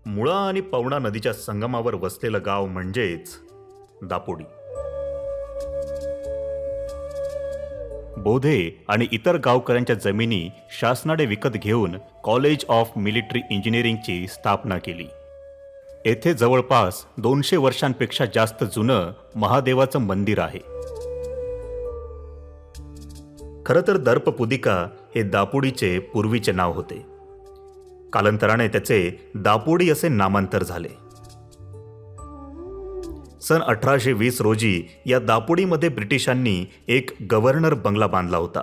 मुळा आणि पवना नदीच्या संगमावर वसलेलं गाव म्हणजेच दापोडी. बोधे आणि इतर गावकऱ्यांच्या जमिनी शासनाने विकत घेऊन कॉलेज ऑफ मिलिटरी इंजिनिअरिंगची स्थापना केली. येथे जवळपास 200 वर्षांपेक्षा जास्त जुनं महादेवाचं मंदिर आहे. खरं तर दर्पपुदिका हे दापोडीचे पूर्वीचे नाव होते. कालांतराने त्याचे दापोडी असे नामांतर झाले. सन 1820 रोजी या दापोडीमध्ये ब्रिटिशांनी एक गव्हर्नर बंगला बांधला होता.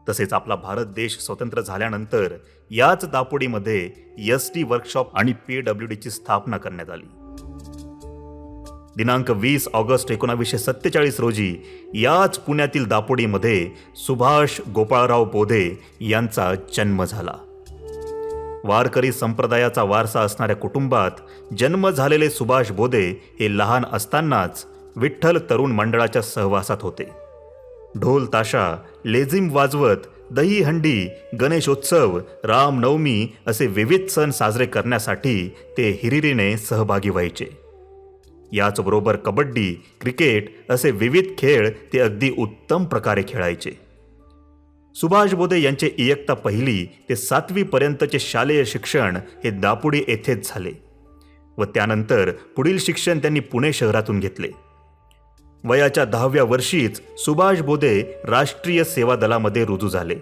तसेच आपला भारत देश स्वतंत्र झाल्यानंतर याच दापोडीमध्ये SD वर्कशॉप आणि PWDची स्थापना करण्यात आली. दिनांक 20 ऑगस्ट 1947 रोजी याच पुण्यातील दापोडीमध्ये सुभाष गोपाळराव बोधे यांचा जन्म झाला. वारकरी संप्रदायाचा वारसा असणाऱ्या कुटुंबात जन्म झालेले सुभाष बोधे हे लहान असतानाच विठ्ठल तरुण मंडळाच्या सहवासात होते. ढोल ताशा, लेझिम वाजवत दहीहंडी, गणेशोत्सव, रामनवमी असे विविध सण साजरे करण्यासाठी ते हिरिरीने सहभागी व्हायचे. याचबरोबर कबड्डी, क्रिकेट असे विविध खेळ ते अगदी उत्तम प्रकारे खेळायचे. सुभाष बोधे यांचे इयत्ता 1ली ते 7वी पर्यंतचे शालेय शिक्षण हे दापोडी येथेच झाले व त्यानंतर पुढील शिक्षण त्यांनी पुणे शहरातून घेतले. वयाच्या 10व्या वर्षीच सुभाष बोधे राष्ट्रीय सेवा दलामध्ये रुजू झाले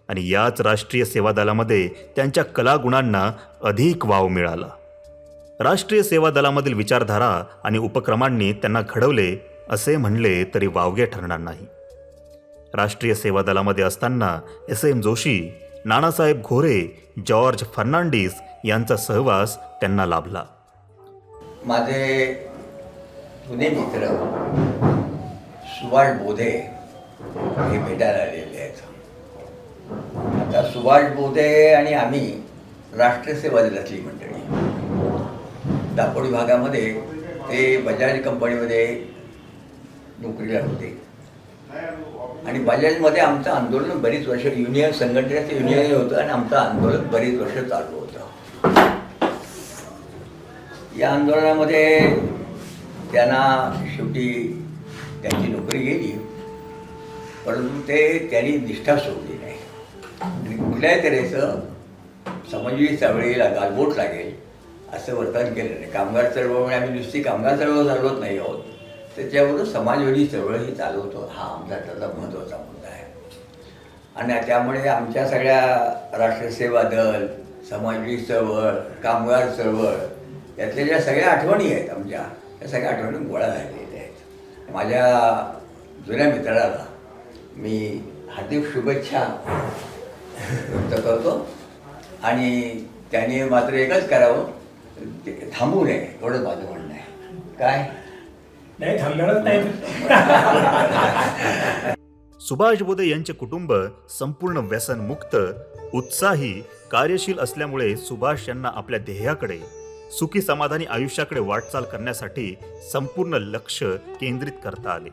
आणि याच राष्ट्रीय सेवा दलामध्ये त्यांच्या कलागुणांना अधिक वाव मिळाला. राष्ट्रीय सेवा दलामधील विचारधारा आणि उपक्रमांनी त्यांना घडवले असे म्हणले तरी वावगे ठरणार नाही. राष्ट्रीय सेवा दलामध्ये असताना SM जोशी, नानासाहेब घोरे, जॉर्ज फर्नांडिस यांचा सहवास त्यांना लाभला. माझे जुने मित्र सुभाष बोधे हे भेटायला आलेले आहेत. आता सुभाष बोधे आणि आम्ही राष्ट्रीय सेवा दलातली मंडळी. दापोडी भागामध्ये ते बजाज कंपनीमध्ये नोकरीला होते आणि बजाजमध्ये आमचं आंदोलन बरीच वर्ष युनियन संघटनेचं युनियन होतं आणि आमचं आंदोलन बरीच वर्ष चालू होतं. या आंदोलनामध्ये त्यांना शेवटी त्यांची नोकरी गेली, परंतु त्यांनी निष्ठा सोडली नाही आणि कुठल्याही तऱ्हेचं समाजवादी चळवळीला गालबोट लागेल असं वर्तन केलं नाही. कामगार चळवळ आम्ही नुसती कामगार चळवळ चालवत नाही आहोत, त्याच्याबरोबर समाजवादी चळवळही चालवतो. हा आमचा त्याचा महत्त्वाचा मुद्दा आहे आणि त्यामुळे आमच्या सगळ्या राष्ट्रीय सेवा दल, समाजवादी चळवळ, कामगार चळवळ यातल्या ज्या सगळ्या आठवणी आहेत आमच्या, त्या सगळ्या आठवणी गोळा झालेल्या आहेत. माझ्या जुन्या मित्राला मी हार्दिक शुभेच्छा व्यक्त करतो आणि त्याने मात्र एकच करावं, थांबू नये एवढंच माझं म्हणणं आहे. काय नाही थांबणारच नाही. सुभाष बोधे यांचे कुटुंब संपूर्ण व्यसनमुक्त, उत्साही, कार्यशील असल्यामुळे सुभाष यांना आपल्या ध्येयाकडे, सुखी समाधानी आयुष्याकडे वाटचाल करण्यासाठी संपूर्ण लक्ष केंद्रित करता आले.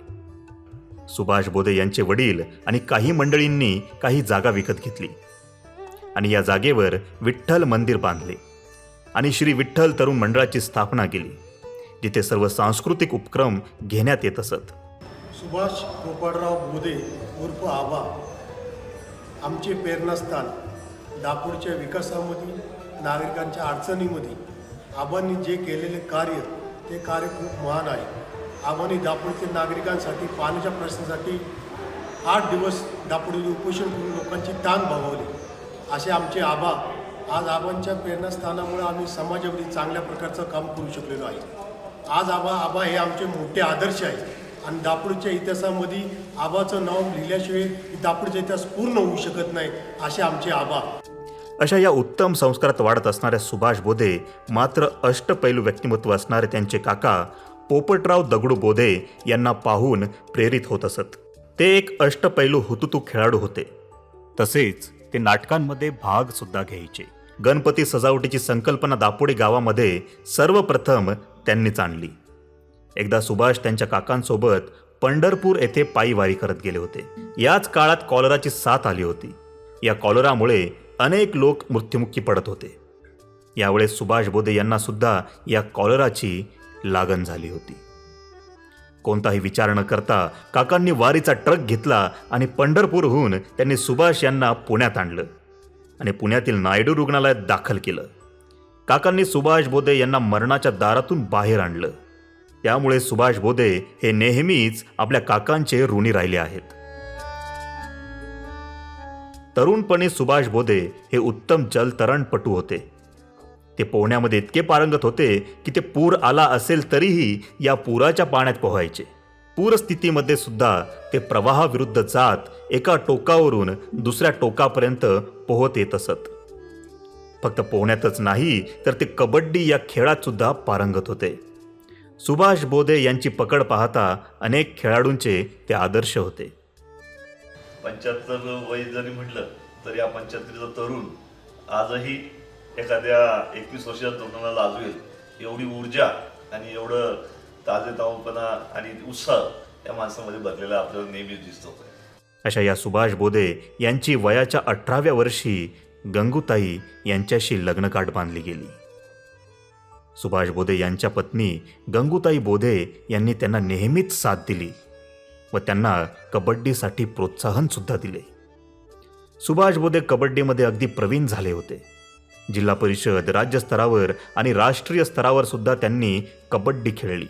सुभाष बोधे यांचे वडील आणि काही मंडळींनी काही जागा विकत घेतली आणि या जागेवर विठ्ठल मंदिर बांधले आणि श्री विठ्ठल तरुण मंडळाची स्थापना केली, जिथे सर्व सांस्कृतिक उपक्रम घेण्यात येत असत. सुभाष गोपाळराव बोधे उर्फ आबा आमचे प्रेरणास्थान. दापोडच्या विकासामध्ये, नागरिकांच्या अडचणीमध्ये आबांनी जे केलेले कार्य ते कार्य खूप महान आहे. आबांनी दापोडच्या नागरिकांसाठी पाण्याच्या प्रश्नासाठी 8 दिवस दापोडीचे उपोषण करून लोकांची ताण भागवली. असे आमचे आबा. आज आबांच्या प्रेरणास्थानामुळे आम्ही समाजामध्ये चांगल्या प्रकारचं काम करू शकलेलो आहे. आज आबा हे आमचे मोठे आदर्श आहेत आणि दापोडीच्या इतिहासामध्ये आबाचं नाव लिहिल्याशिवाय दापोडीचा इतिहास पूर्ण होऊ शकत नाही. असे आमचे आबा. अशा या उत्तम संस्कारात वाढत असणाऱ्या सुभाष बोधे मात्र अष्टपैलू व्यक्तिमत्व असणारे त्यांचे काका पोपटराव दगडू बोधे यांना पाहून प्रेरित होत असत. ते एक अष्टपैलू हुतुतू खेळाडू होते. तसेच ते नाटकांमध्ये भाग सुद्धा घ्यायचे. गणपती सजावटीची संकल्पना दापोडी गावामध्ये सर्वप्रथम त्यांनीच आणली. एकदा सुभाष त्यांच्या काकांसोबत पंढरपूर येथे पायी वारी करत गेले होते. याच काळात कॉलराची साथ आली होती. या कॉलरामुळे अनेक लोक मृत्युमुखी पडत होते. यावेळेस सुभाष बोधे यांना सुद्धा या कॉलराची लागण झाली होती. कोणताही विचार न करता काकांनी वारीचा ट्रक घेतला आणि पंढरपूरहून त्यांनी सुभाष यांना पुण्यात आणलं आणि पुण्यातील नायडू रुग्णालयात दाखल केलं. काकांनी सुभाष बोधे यांना मरणाच्या दारातून बाहेर आणलं. त्यामुळे सुभाष बोधे हे नेहमीच आपल्या काकांचे ऋणी राहिले आहेत. तरुणपणी सुभाष बोधे हे उत्तम जलतरणपटू होते. ते पोहण्यामध्ये इतके पारंगत होते की ते पूर आला असेल तरीही या पुराच्या पाण्यात पोहायचे. पूरस्थितीमध्ये सुद्धा ते प्रवाहाविरुद्ध जात एका टोकावरून दुसऱ्या टोकापर्यंत पोहत येत असत. फक्त पोहण्यातच नाही तर ते कबड्डी या खेळात सुद्धा पारंगत होते. सुभाष बोधे यांची पकड पाहता अनेक खेळाडूंचे ते आदर्श होते. 75 वय जरी म्हटलं तरी या 75चा तरुण आजही एखाद्या 21 वर्षाच्या तरुणाला लाजवेल एवढी ऊर्जा आणि एवढं ताजेतवानपणा आणि उत्साह या माणसामध्ये भरलेला आपल्याला नेहमीच दिसतो. अशा या सुभाष बोधे यांची वयाच्या 18व्या वर्षी गंगूताई यांच्याशी लग्नगाठ बांधली गेली. सुभाष बोधे यांच्या पत्नी गंगूताई बोधे यांनी त्यांना नेहमीच साथ दिली व त्यांना कबड्डीसाठी प्रोत्साहन सुद्धा दिले. सुभाष बोधे कबड्डीमध्ये अगदी प्रवीण झाले होते. जिल्हा परिषद, राज्य स्तरावर आणि राष्ट्रीय स्तरावर सुद्धा त्यांनी कबड्डी खेळली.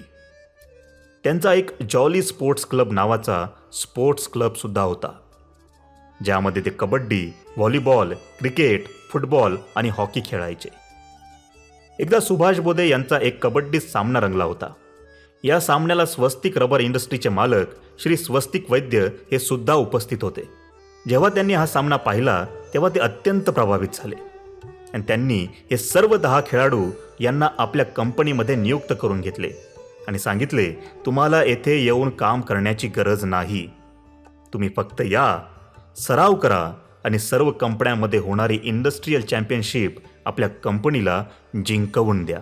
त्यांचा एक जॉली स्पोर्ट्स क्लब नावाचा स्पोर्ट्स क्लब सुद्धा होता, ज्यामध्ये ते कबड्डी, व्हॉलीबॉल, क्रिकेट, फुटबॉल आणि हॉकी खेळायचे. एकदा सुभाष बोधे यांचा एक कबड्डी सामना रंगला होता. या सामन्याला स्वस्तिक रबर इंडस्ट्रीचे मालक श्री स्वस्तिक वैद्य हे सुद्धा उपस्थित होते. जेव्हा त्यांनी हा सामना पाहिला तेव्हा ते अत्यंत प्रभावित झाले आणि त्यांनी हे सर्व 10 खेळाडू यांना आपल्या कंपनीमध्ये नियुक्त करून घेतले आणि सांगितले, तुम्हाला येथे येऊन काम करण्याची गरज नाही. तुम्ही फक्त या, सराव करा आणि सर्व कंपन्यांमध्ये होणारी इंडस्ट्रियल चॅम्पियनशिप आपल्या कंपनीला जिंकवून द्या.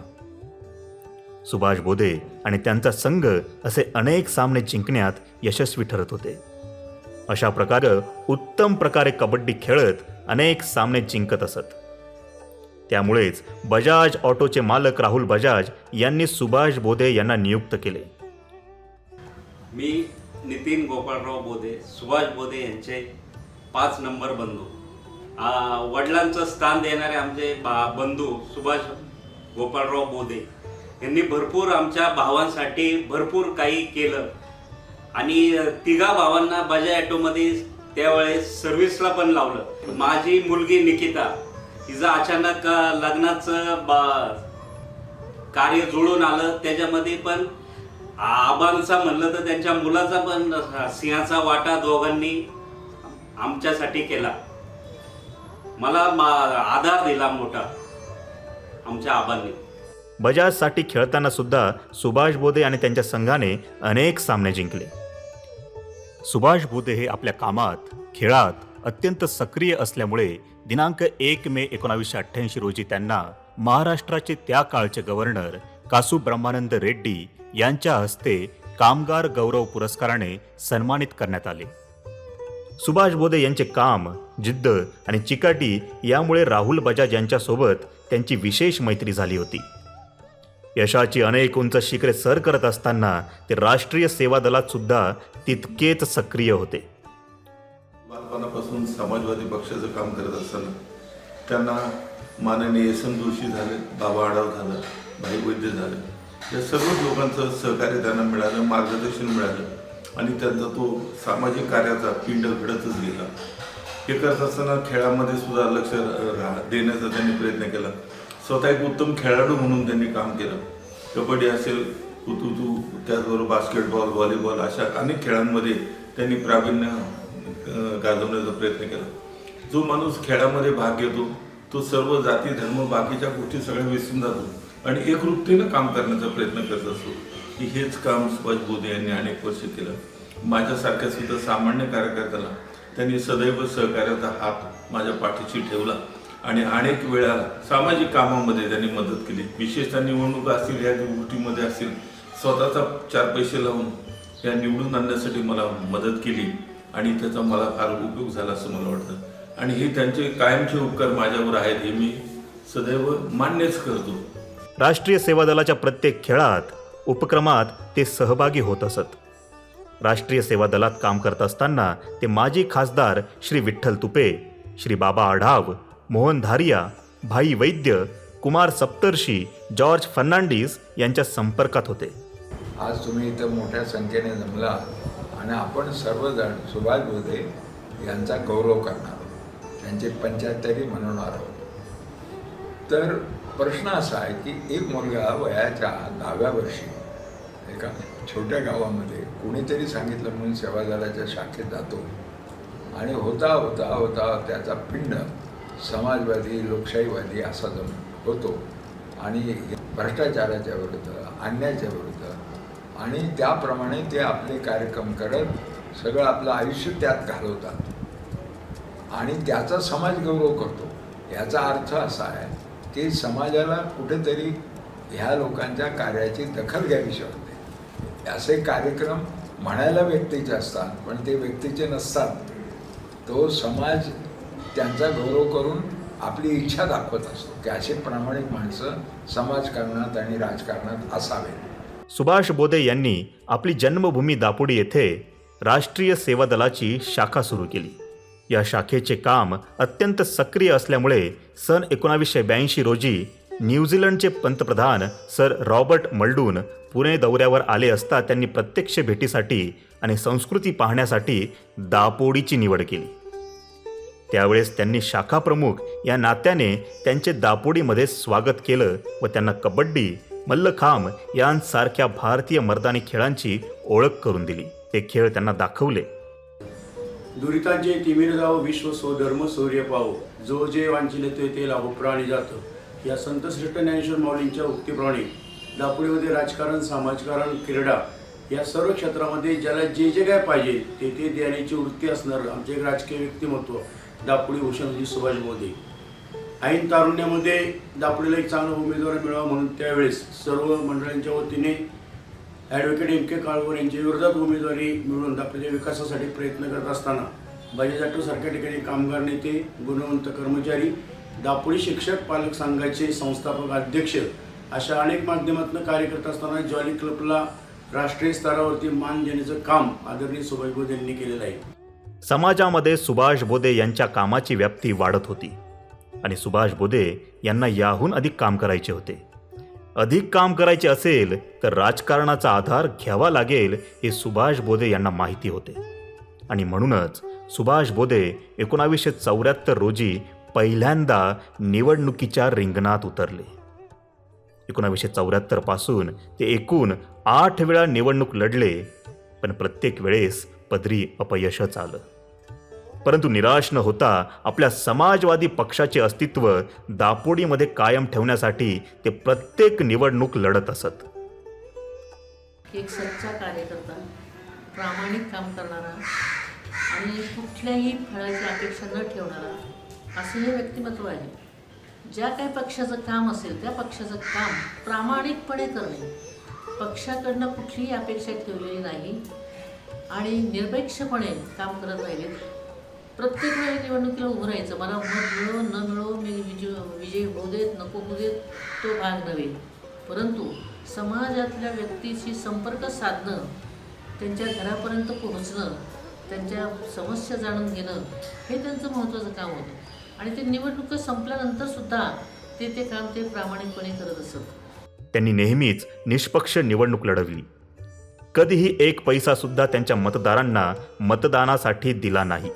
सुभाष बोधे आणि त्यांचा संघ असे अनेक सामने जिंकण्यात यशस्वी ठरत होते. अशा प्रकारे उत्तम प्रकारे कबड्डी खेळत अनेक सामने जिंकत असत. त्यामुळेच बजाज ऑटोचे मालक राहुल बजाज यांनी सुभाष बोधे यांना नियुक्त केले. मी नितीन गोपाळराव बोधे, सुभाष बोधे यांचे 5 नंबर बंधू. वडिलांचं स्थान देणारे आमचे बंधू सुभाष गोपाळराव बोधे यांनी भरपूर आमच्या भावांसाठी भरपूर काही केलं आणि 3 भावांना बजाज ऑटोमध्ये त्यावेळेस सर्व्हिसला पण लावलं. माझी मुलगी निकिता, तिचं अचानक लग्नाचं कार्य जुळून आलं. त्याच्यामध्ये पण आबांचा म्हणलं तर त्यांच्या मुलाचा पण सिंहाचा वाटा दोघांनी आमच्यासाठी केला. मला आधार दिला मोठा आमच्या आबांनी. बजाजसाठी खेळताना सुद्धा सुभाष बोधे आणि त्यांच्या संघाने अनेक सामने जिंकले. सुभाष बोधे हे आपल्या कामात, खेळात अत्यंत सक्रिय असल्यामुळे दिनांक 1 मे 1988 रोजी त्यांना महाराष्ट्राचे त्या काळचे गव्हर्नर कासू ब्रह्मानंद रेड्डी यांच्या हस्ते कामगार गौरव पुरस्काराने सन्मानित करण्यात आले. सुभाष बोधे यांचे काम, जिद्द आणि चिकाटी यामुळे राहुल बजाज यांच्यासोबत त्यांची विशेष मैत्री झाली होती. यशाची अनेक उंच शिखरे सर करत असताना ते राष्ट्रीय सेवा दलात सुद्धा तितकेच सक्रिय होते. बालपणापासून समाजवादी पक्षाचं काम करत असताना त्यांना माननीय एस.एन. जोशी झाले, बाबा आढाव झालं, भाई वैद्य झाले, या सर्व लोकांचं सहकार्य त्यांना मिळालं, मार्गदर्शन मिळालं आणि त्यांचा तो सामाजिक कार्याचा पिंड घडतच गेला. हे करत असताना खेळामध्ये सुद्धा लक्ष देण्याचा त्यांनी प्रयत्न केला. स्वतः एक उत्तम खेळाडू म्हणून त्यांनी काम केलं. कबड्डी असेल, कुतुतू, त्याचबरोबर बास्केटबॉल, व्हॉलीबॉल अशा अनेक खेळांमध्ये त्यांनी प्रावीण्य गाजवण्याचा प्रयत्न केला. जो माणूस खेळामध्ये भाग घेतो तो सर्व जाती, धर्म, बाकीच्या गोष्टी सगळ्या विसरून जातो आणि एकरूपतेनं काम करण्याचा प्रयत्न करत असतो. की हेच काम सुभाष बोधे यांनी अनेक वर्ष केलं. माझ्यासारख्या सुद्धा सामान्य कार्यकर्त्याला त्यांनी सदैव सहकार्याचा हात माझ्या पाठीशी ठेवला आणि अनेक वेळा सामाजिक कामामध्ये त्यांनी मदत केली. विशेषतः निवडणुका असतील, या गोष्टीमध्ये असतील, स्वतःचा 4 पैसे लावून या निवडून आणण्यासाठी मला मदत केली आणि त्याचा मला फार उपयोग झाला असं मला वाटतं. आणि हे त्यांचे कायमचे उपकार माझ्यावर आहेत हे मी सदैव मान्यच करतो. राष्ट्रीय सेवा दलाच्या प्रत्येक खेळात उपक्रमात ते सहभागी होत असत. राष्ट्रीय सेवा दलात काम करत असताना ते माजी खासदार श्री विठ्ठल तुपे, श्री बाबा आढाव, मोहन धारिया, भाई वैद्य, कुमार सप्तर्षी, जॉर्ज फर्नांडिस यांच्या संपर्कात होते. आज तुम्ही इथं मोठ्या संख्येने जमला आणि आपण सर्वजण सुभाष बोधे यांचा गौरव करणार आहोत, त्यांचे 75 म्हणवणार आहोत. तर प्रश्न असा आहे की एक मुलगा वयाच्या 10व्या वर्षी एका छोट्या गावामध्ये कोणीतरी सांगितलं म्हणून सेवा दलाच्या शाखेत जातो आणि होता होता होता त्याचा पिंड समाजवादी लोकशाहीवादी असा जम होतो आणि भ्रष्टाचाराच्या विरुद्ध, अन्यायाच्या विरुद्ध आणि त्याप्रमाणे ते आपले कार्यक्रम करत सगळं आपलं आयुष्य त्यात घालवतात आणि त्याचा समाज गौरव करतो. याचा अर्थ असा आहे की समाजाला कुठेतरी ह्या लोकांच्या कार्याची दखल घ्यावीशी वाटते. असे कार्यक्रम म्हणायला व्यक्तीचे असतात पण ते व्यक्तीचे नसतात. तो समाज त्यांचा गौरव करून आपली इच्छा दाखवत असतो की असे प्रामाणिक माणसं समाजकारणात आणि राजकारणात असावेत. सुभाष बोधे यांनी आपली जन्मभूमी दापोडी येथे राष्ट्रीय सेवा दलाची शाखा सुरू केली. या शाखेचे काम अत्यंत सक्रिय असल्यामुळे सन 1982 रोजी न्यूझीलंडचे पंतप्रधान सर रॉबर्ट मल्डून पुणे दौऱ्यावर आले असता त्यांनी प्रत्यक्ष भेटीसाठी आणि संस्कृती पाहण्यासाठी दापोडीची निवड केली. त्यावेळेस त्यांनी शाखा प्रमुख या नात्याने त्यांचे दापोडीमध्ये स्वागत केलं व त्यांना कबड्डी, मल्लखांब यांसारख्या भारतीय मर्दानी खेळांची ओळख करून दिली. ते खेळ त्यांना दाखवले. दुरितांचे तिमिर जावो, विश्व स्वधर्म शौर्य पावो, जो जे वांचिले ते लाभो प्राणी जातं. या संत श्रेष्ठ ज्ञानेश्वर माऊलींच्या उक्तीप्रमाणे दापोडीमध्ये राजकारण, समाजकारण, क्रीडा या सर्व क्षेत्रामध्ये ज्याला जे जे काय पाहिजे ते देण्याची वृत्ती असणार आमचे एक राजकीय व्यक्तिमत्व दापोडी भूषणजी सुभाष बोधे. ऐन तारुण्यामध्ये दापोडीला एक चांगला उमेदवार मिळावा म्हणून त्यावेळेस सर्व मंडळांच्या वतीने ॲडव्होकेट M.K. काळभोर यांच्या विरोधात उमेदवारी मिळवून दापोलीच्या विकासासाठी प्रयत्न करत असताना बजाज ऑटोसारख्या ठिकाणी कामगार नेते, गुणवंत कर्मचारी, दापोडी शिक्षक पालक संघाचे संस्थापक अध्यक्ष अशा अनेक माध्यमातून कार्य करत असताना जॉली क्लबला राष्ट्रीय स्तरावरती मान देण्याचं काम आदरणीय सुभाष बोधे यांनी केलेलं आहे. समाजामध्ये सुभाष बोधे यांच्या कामाची व्याप्ती वाढत होती आणि सुभाष बोधे यांना याहून अधिक काम करायचे होते. अधिक काम करायचे असेल तर राजकारणाचा आधार घ्यावा लागेल हे सुभाष बोधे यांना माहिती होते आणि म्हणूनच सुभाष बोधे 1974 रोजी पहिल्यांदा निवडणुकीच्या रिंगणात उतरले. 1974 पासून ते एकूण 8 वेळा निवडणूक लढले पण प्रत्येक वेळेस पदरी अपयशच आलं. परंतु निराश न होता आपल्या समाजवादी पक्षाचे अस्तित्व दापोडीमध्ये कायम ठेवण्यासाठी ते प्रत्येक निवडणूक लढत असत. एक सच्चा कार्यकर्ता, प्रामाणिक काम करणारा आणि कुठल्याही फळाची अपेक्षा न ठेवणारा असं हे व्यक्तिमत्व आहे. ज्या काही पक्षाचं काम असेल त्या पक्षाचं काम प्रामाणिकपणे करणे, पक्षाकडनं कुठलीही अपेक्षा ठेवलेली नाही आणि निरपेक्षपणे काम करत राहिले. प्रत्येक वेळी निवडणुकीला उभं राहायचं. मला मत मिळो न मिळो, मी विजयी होऊ देत नको होऊ देत, तो भाग नव्हे. परंतु समाजातल्या व्यक्तीशी संपर्क साधणं, त्यांच्या घरापर्यंत पोहोचणं, त्यांच्या समस्या जाणून घेणं हे त्यांचं महत्त्वाचं काम होतं आणि ते निवडणुका संपल्यानंतरसुद्धा ते काम ते प्रामाणिकपणे करत असत. त्यांनी नेहमीच निष्पक्ष निवडणूक लढवली. कधीही एक पैसासुद्धा त्यांच्या मतदारांना मतदानासाठी दिला नाही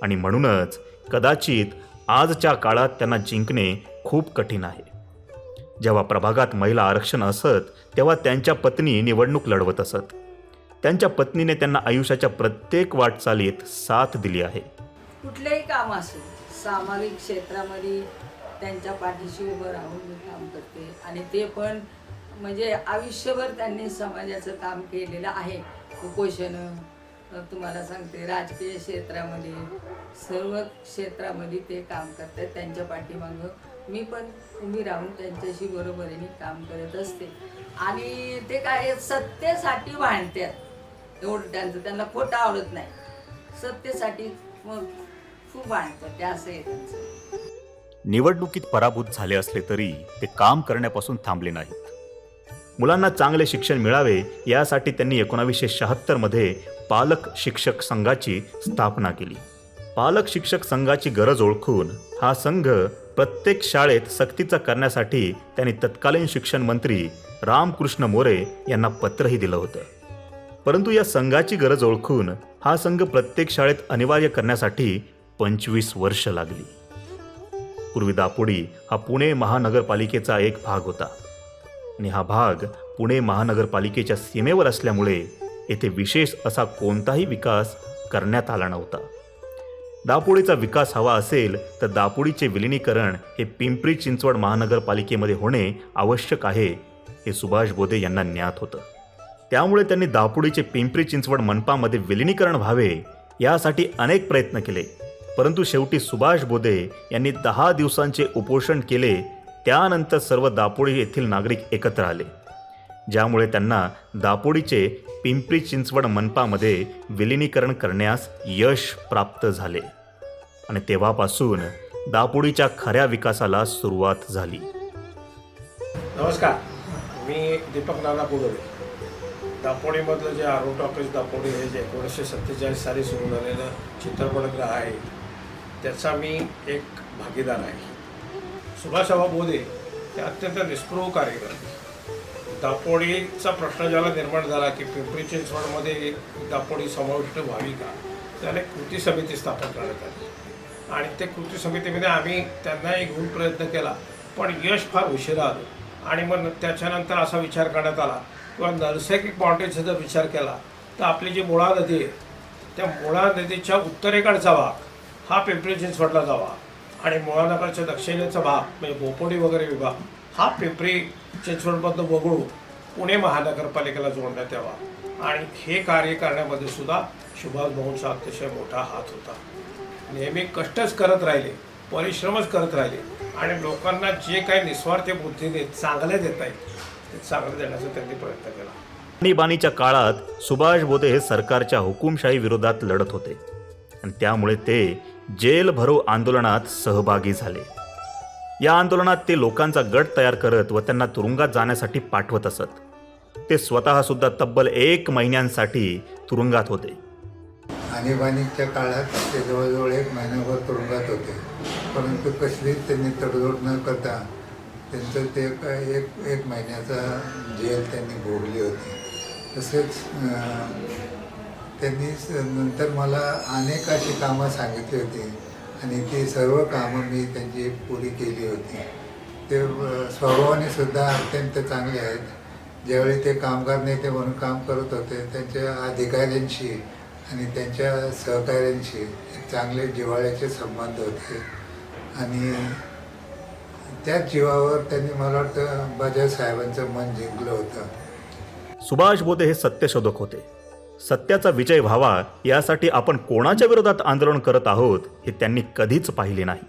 आणि म्हणूनच कदाचित आजच्या काळात त्यांना जिंकणे खूप कठीण आहे. जेव्हा प्रभागात महिला आरक्षण असत तेव्हा त्यांच्या पत्नी निवडणूक लढवत असत. त्यांच्या पत्नीने त्यांना आयुष्याच्या प्रत्येक वाटचालीत साथ दिली आहे. कुठलेही काम असो, सामाजिक क्षेत्रामध्ये त्यांच्या पाठीशी उभं राहून मी काम करते आणि ते पण म्हणजे आयुष्यभर त्यांनी समाजाचं काम केलेलं आहे. कुपोषण तुम्हाला सांगते, राजकीय क्षेत्रामध्ये सर्व क्षेत्रामध्ये ते काम करतात. त्यांच्या पाठीमागं मी पण उभी राहून त्यांच्याशी बरोबरीने काम करत असते आणि ते काय सत्तेसाठी भांडतात. एवढं त्यांना खोटं आवडत नाही, सत्तेसाठी मग खूप भांडतात ते, असं आहे त्यांचं. निवडणुकीत पराभूत झाले असले तरी ते काम करण्यापासून थांबले नाहीत. मुलांना चांगले शिक्षण मिळावे यासाठी त्यांनी 1976 मध्ये पालक शिक्षक संघाची स्थापना केली. पालक शिक्षक संघाची गरज ओळखून हा संघ प्रत्येक शाळेत सक्तीचा करण्यासाठी त्यांनी तत्कालीन शिक्षण मंत्री रामकृष्ण मोरे यांना पत्रही दिलं होतं. परंतु या संघाची गरज ओळखून हा संघ प्रत्येक शाळेत अनिवार्य करण्यासाठी 25 वर्ष लागली. पूर्वी दापोडी हा पुणे महानगरपालिकेचा एक भाग होता आणि हा भाग पुणे महानगरपालिकेच्या सीमेवर असल्यामुळे येथे विशेष असा कोणताही विकास करण्यात आला नव्हता. दापोडीचा विकास हवा असेल तर दापोडीचे विलिनीकरण हे पिंपरी चिंचवड महानगरपालिकेमध्ये होणे आवश्यक आहे हे सुभाष बोधे यांना ज्ञात होतं. त्यामुळे त्यांनी दापोडीचे पिंपरी चिंचवड मनपामध्ये विलिनीकरण व्हावे यासाठी अनेक प्रयत्न केले. परंतु शेवटी सुभाष बोधे यांनी 10 दिवसांचे उपोषण केले. त्यानंतर सर्व दापोडी येथील नागरिक एकत्र आले, ज्यामुळे त्यांना दापोडीचे पिंपरी चिंचवड मनपामध्ये विलिनीकरण करण्यास यश प्राप्त झाले आणि तेव्हापासून दापोडीच्या खऱ्या विकासाला सुरुवात झाली. नमस्कार, मी दीपक नाना पुगळे. दापोडीमधलं जे आरो टॉकीज दापोडी हे जे 1947 साली सुरू झालेलं चित्रपटगृह आहे त्याचा मी एक भागीदार आहे. सुभाषबाबा बोधे हे अत्यंत निस्पृह कार्यकर्ते. दापोडीचा प्रश्न ज्याला निर्माण झाला की पिंपरी चिंचवडमध्ये दापोडी समाविष्ट व्हावी का, त्याला एक कृती समिती स्थापन करण्यात आली आणि त्या कृती समितीमध्ये आम्ही त्यांनाही घेऊन प्रयत्न केला, पण यश फार उशिरा आलं. आणि मग त्याच्यानंतर असा विचार करण्यात आला किंवा नैसर्गिक बाउंड्रीचा जर विचार केला तर आपली जी मुळा नदी आहे त्या मुळा नदीच्या उत्तरेकडचा भाग हा पिंपरी चिंचवडला जावा आणि मुळानगरच्या दक्षिणेचा भाग म्हणजे बोपोडी वगैरे विभाग हा पिंपरी चिंचवडमधून वगळून पुणे महानगरपालिकेला जोडण्यात यावा. आणि हे कार्य करण्यामध्ये सुद्धा सुभाष भाऊंचा अतिशय मोठा हात होता. नेहमी कष्टच करत राहिले, परिश्रमच करत राहिले आणि लोकांना जे काही निस्वार्थ बुद्धीने चांगले देता येईल ते चांगलं देण्याचा त्यांनी प्रयत्न केला. आणीबाणीच्या काळात सुभाष बोधे हे सरकारच्या हुकुमशाही विरोधात लढत होते आणि त्यामुळे ते जेल भरो आंदोलनात सहभागी झाले. या आंदोलनात ते लोकांचा गट तयार करत व त्यांना तुरुंगात जाण्यासाठी पाठवत असत. ते स्वतः सुद्धा तब्बल 1 महिन्यांसाठी तुरुंगात होते. आणीबाणीच्या काळात ते जवळजवळ 1 महिनाभर तुरुंगात होते, परंतु कसलीच त्यांनी तडजोड न करता त्यांचं ते एक महिन्याचा जेल त्यांनी भोगली होती. तसेच त्यांनी नंतर मला अनेक अशी कामं सांगितली होती आणि ती सर्व कामं मी त्यांची पुरी केली होती. ते स्वभावाने सुद्धा अत्यंत चांगले आहेत. ज्यावेळी ते कामगार नेते म्हणून काम करत होते त्यांच्या अधिकाऱ्यांशी आणि त्यांच्या सहकाऱ्यांशी एक चांगले जिव्हाळ्याचे संबंध होते आणि त्याच जीवावर त्यांनी मला वाटतं बजाज साहेबांचं मन जिंकलं होतं. सुभाष बोधे हे सत्यशोधक होते. सत्याचा विजय व्हावा यासाठी आपण कोणाच्या विरोधात आंदोलन करत आहोत हे त्यांनी कधीच पाहिले नाही.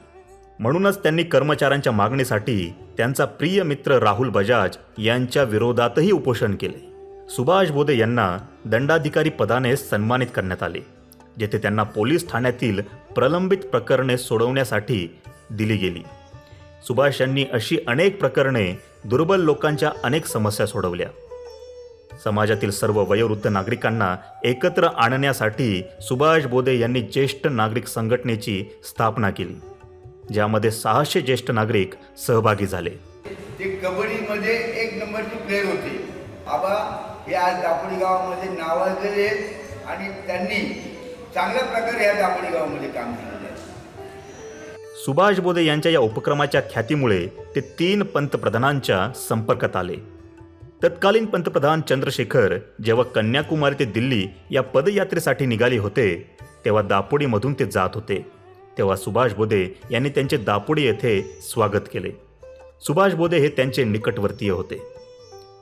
म्हणूनच त्यांनी कर्मचाऱ्यांच्या मागणीसाठी त्यांचा प्रिय मित्र राहुल बजाज यांच्या विरोधातही उपोषण केले. सुभाष बोधे यांना दंडाधिकारी पदाने सन्मानित करण्यात आले, जेथे त्यांना पोलीस ठाण्यातील प्रलंबित प्रकरणे सोडवण्यासाठी दिली गेली. सुभाष यांनी अशी अनेक प्रकरणे, दुर्बल लोकांच्या अनेक समस्या सोडवल्या. समाजातील सर्व वयोवृद्ध नागरिकांना एकत्र आणण्यासाठी सुभाष बोधे यांनी ज्येष्ठ नागरिक संघटनेची स्थापना केली, ज्यामध्ये 600 ज्येष्ठ नागरिक सहभागी झाले. ते कबड्डीमध्ये 1 नंबरची प्लेअर होते. आबा हे आज दापोडी गावामध्ये नावाजलेले आणि त्यांनी चांगल्या प्रकारे या दापोडी गावामध्ये काम केलेलं आहे. सुभाष बोधे यांच्या या उपक्रमाच्या ख्यातीमुळे ते 3 पंतप्रधानांच्या संपर्कात आले. तत्कालीन पंतप्रधान चंद्रशेखर जेव्हा कन्याकुमारी ते दिल्ली या पदयात्रेसाठी निघाले होते तेव्हा दापोडीमधून ते जात होते. तेव्हा सुभाष बोधे यांनी त्यांचे दापोडी येथे स्वागत केले. सुभाष बोधे हे त्यांचे निकटवर्तीय होते.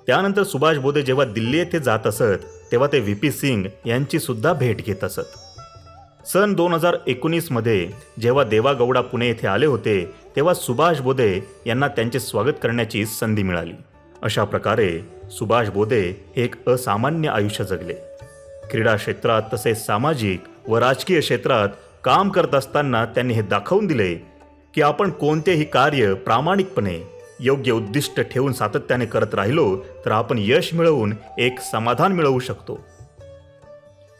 त्यानंतर सुभाष बोधे जेव्हा दिल्ली येथे जात असत तेव्हा ते व्ही.पी. सिंग यांची सुद्धा भेट घेत असत. सन 2019 मध्ये जेव्हा देवागौडा पुणे येथे आले होते तेव्हा सुभाष बोधे यांना त्यांचे स्वागत करण्याची संधी मिळाली. अशा प्रकारे सुभाष बोधे हे एक असामान्य आयुष्य जगले. क्रीडा क्षेत्रात तसेच सामाजिक व राजकीय क्षेत्रात काम करत असताना त्यांनी हे दाखवून दिले की आपण कोणतेही कार्य प्रामाणिकपणे योग्य उद्दिष्ट ठेवून सातत्याने करत राहिलो तर आपण यश मिळवून एक समाधान मिळवू शकतो.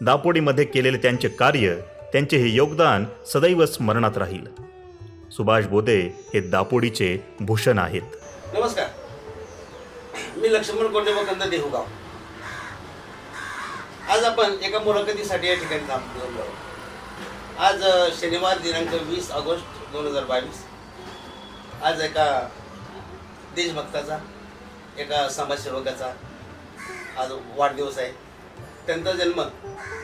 दापोडीमध्ये केलेले त्यांचे कार्य, त्यांचे हे योगदान सदैव स्मरणात राहील. सुभाष बोधे हे दापोडीचे भूषण आहेत. नमस्कार, मी लक्ष्मण कोंडे मुकंद देहुगाव. आज आपण एका मुलाखतीसाठी या ठिकाणी थांबलो आहोत. आज शनिवार दिनांक 20 ऑगस्ट 2022. आज एका देशभक्ताचा, एका समाजसेवकाचा आज वाढदिवस आहे. त्यांचा जन्म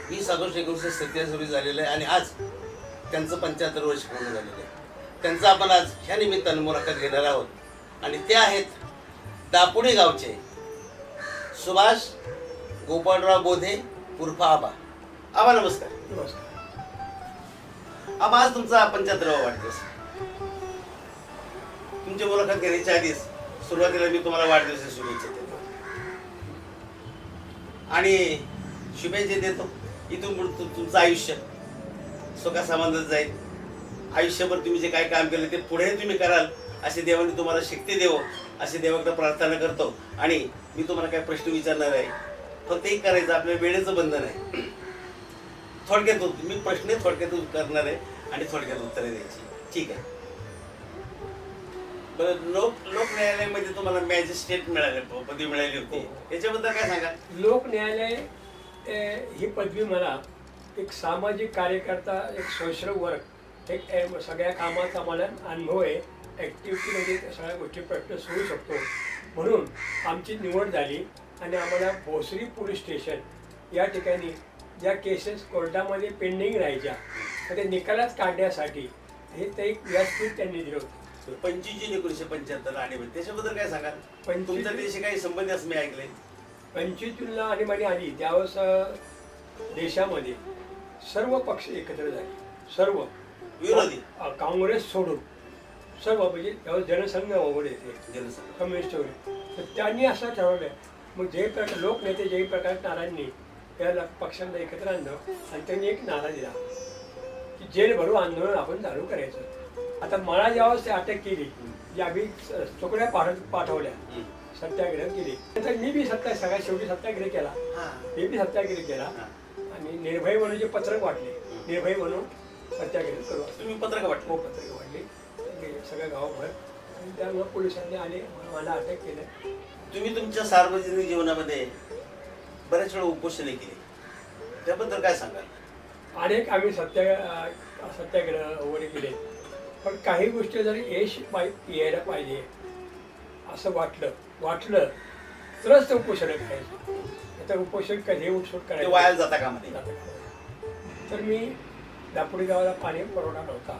20 ऑगस्ट 1947 रोजी झालेला आहे आणि आज त्यांचं 75 वर्ष पूर्ण झालेलं आहे. त्यांचं आपण आज ह्या निमित्तानं मुलाखत घेणार आहोत आणि ते आहेत दापोडी गावचे सुभाष गोपाळराव बोधे उर्फ आबा. आबा नमस्कार. नमस्कार. आबा, आज तुमचा 75वा वाढदिवस. तुमची मुलाखत घेण्याच्या आधीच सुरुवातीला मी तुम्हाला वाढदिवसाच्या शुभेच्छा देतो आणि शुभेच्छा देतो. इथून पुढे तुमचं आयुष्य सुखासमाधानात जाईल. आयुष्यभर तुम्ही जे काय काम केलं ते पुढे तुम्ही कराल असे देवाने तुम्हाला शक्ती देवो असे देवाकडे प्रार्थना करतो. आणि मी तुम्हाला काय प्रश्न विचारणार आहे, फक्त एक करायचं, आपल्या वेळेचं बंधन आहे. थोडक्यात मी प्रश्न थोडक्यात करणार आहे आणि थोडक्यात उत्तरे द्यायची. ठीक आहे? बरं, लोक न्यायालयामध्ये तुम्हाला मॅजिस्ट्रेट मिळाले, पदवी मिळाली होती, याच्याबद्दल काय सांगा? लोक न्यायालय ही पदवी मला एक सामाजिक कार्यकर्ता, एक सोशल वर्क, एक सगळ्या कामाचा मला अनुभव आहे. ॲक्टिव्हिटीमध्ये सगळ्या गोष्टी प्रश्न सोडू शकतो म्हणून आमची निवड झाली आणि आम्हाला भोसरी पोलीस स्टेशन या ठिकाणी ज्या केसेस कोर्टामध्ये पेंडिंग राहायच्या तर ते निकालात काढण्यासाठी हे ते एक व्यासपीठ त्यांनी दिलं होतं. 25 जून 1975 आणीबाणी, त्याच्याबद्दल काय सांगा? तुमच्या देशी काही संबंध असं मी ऐकले. 25 जूनला आणीबाणी आली त्यावेळेस देशामध्ये सर्व पक्ष एकत्र झाले, सर्व विरोधी, काँग्रेस सोडून सर्व, म्हणजे त्यावेळेस जनसंघ वगैरे येते, जनसंघ, कम्युनिस्ट वगैरे. तर त्यांनी असं ठरवलं, मग जे प्रकार लोकनेते जयप्रकाश नारायणनी त्या पक्षांना एकत्र आणलं आणि त्यांनी एक नारा दिला की जेल भरू आंदोलन आपण चालू करायचं. आता मला ज्यावेळेस अटक केली, जी आम्ही तुकड्या पाठवल्या, सत्याग्रह केली, तर मी बी सगळ्यात शेवटी सत्याग्रह केला. मी बी सत्याग्रह केला आणि निर्भय म्हणून जे पत्रक वाटले, निर्भय म्हणून सत्याग्रह करू. तुम्ही पत्रक वाटले? हो, पत्रक वाटले सगळ्या गावभर आणि त्यामुळे पोलिसांनी आले, मला अटक केलं. तुम्ही तुमच्या सार्वजनिक जीवनामध्ये बऱ्याच वेळा उपोषणे केली, त्याबद्दल काय सांगाल? अनेक आम्ही सत्याग्रह वगैरे केले, पण काही गोष्टी जर यश यायला पाहिजे असं वाटलं तरच ते उपोषण करायचं. आता उपोषण कधी उपोषण करायचं वाया जाता कामा नये. तर मी दापोडी गावाला पाणी पुरवठा नव्हता,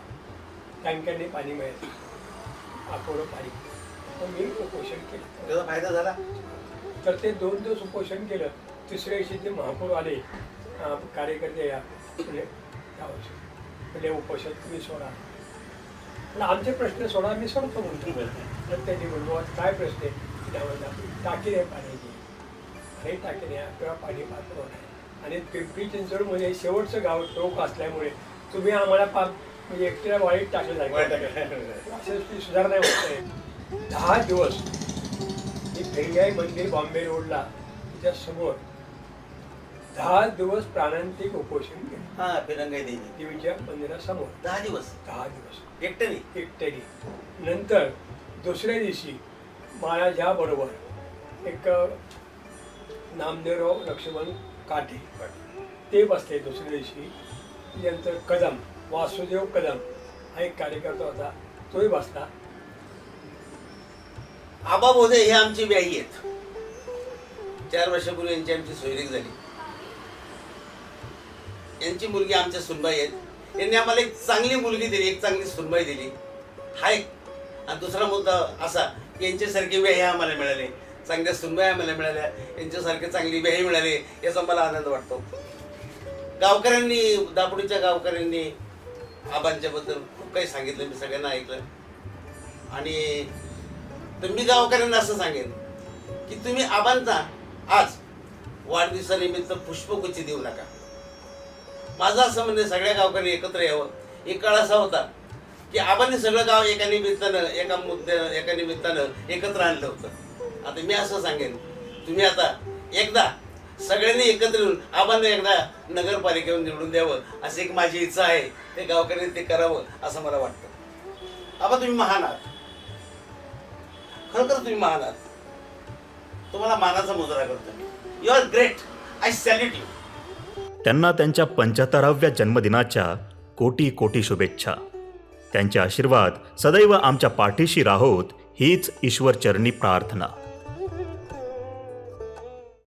टँकरने पाणी मिळायचं, अपुरं पाणी, तर मी उपोषण केलं. त्याचा फायदा झाला? तर ते 2 दिवस उपोषण केलं. तिसऱ्या दिवशी ते महापौर आले, कार्यकर्ते या यावर्षी म्हणजे उपोषण तुम्ही सोडा, पण आमचे प्रश्न सोडा, मी सोडतो म्हणतो. तर त्यांनी म्हणलो काय प्रश्न आहे त्यामध्ये, टाकी नाही पाण्याची, हे टाकी नाही किंवा पाणी पात्र आहे आणि पिंपरी चिंचवडमध्ये शेवटचं गाव टोक असल्यामुळे तुम्ही आम्हाला म्हणजे एकटीला वाईट टाकलं जाईल, अशी सुधारणा होत आहे. 10 दिवस मी भिंगाई मंदिर बॉम्बे रोडला त्याच्या समोर 10 दिवस प्राणांतिक उपोषण केलं. हा, फिरंगाई देवीच्या मंदिरासमोर 10 दिवस. 10 दिवस एकट्याने. नंतर दुसऱ्या दिवशी माझ्याबरोबर एक नामदेवराव लक्ष्मण काठे ते बसले. दुसऱ्या दिवशी नंतर कदम, वासुदेव कदम हा एक कार्यकर्ता होता, तोही बसला. आबा बोधे हे आमची व्याही आहेत. 4 वर्षापूर्वी यांची आमची सोयरीक झाली. यांची मुलगी आमच्या सुनबाई आहेत. यांनी आम्हाला एक चांगली मुलगी दिली, एक चांगली सुनबाई दिली, हा एक. आणि दुसरा मुद्दा असा की यांच्यासारखे व्याही आम्हाला मिळाले, चांगल्या सुनबाई आम्हाला मिळाल्या, यांच्यासारखे चांगली व्याही मिळाले, याचा मला आनंद वाटतो. गावकऱ्यांनी, दापोडीच्या गावकऱ्यांनी आबांच्याबद्दल खूप काही सांगितलं, मी सगळ्यांना ऐकलं. आणि तर मी गावकऱ्यांना असं सांगेन की तुम्ही आबांचा आज वाढदिवसानिमित्त पुष्पगुच्छ देऊ नका. माझं असं म्हणणं, सगळ्या गावकऱ्यांनी एकत्र यावं. एक काळ असा होता की आबांनी सगळं गाव एका निमित्तानं एकत्र आणलं होतं. आता मी असं सांगेन, तुम्ही आता एकदा सगळ्यांनी एकत्र येऊन आबांना एकदा नगरपालिकेवर निवडून द्यावं अशी एक माझी इच्छा आहे. ते गावकऱ्यांनी ते करावं असं मला वाटतं. आबा तुम्ही महान आहात, खरोखर तुम्ही महान आहात. तुम्हाला मानाचा मुजरा करतो. You are great. I salute you. त्यांना त्यांच्या 75व्या जन्मदिनाच्या कोटी कोटी शुभेच्छा. त्यांचे आशीर्वाद सदैव आमच्या पाठीशी राहोत हीच ईश्वरचरणी प्रार्थना.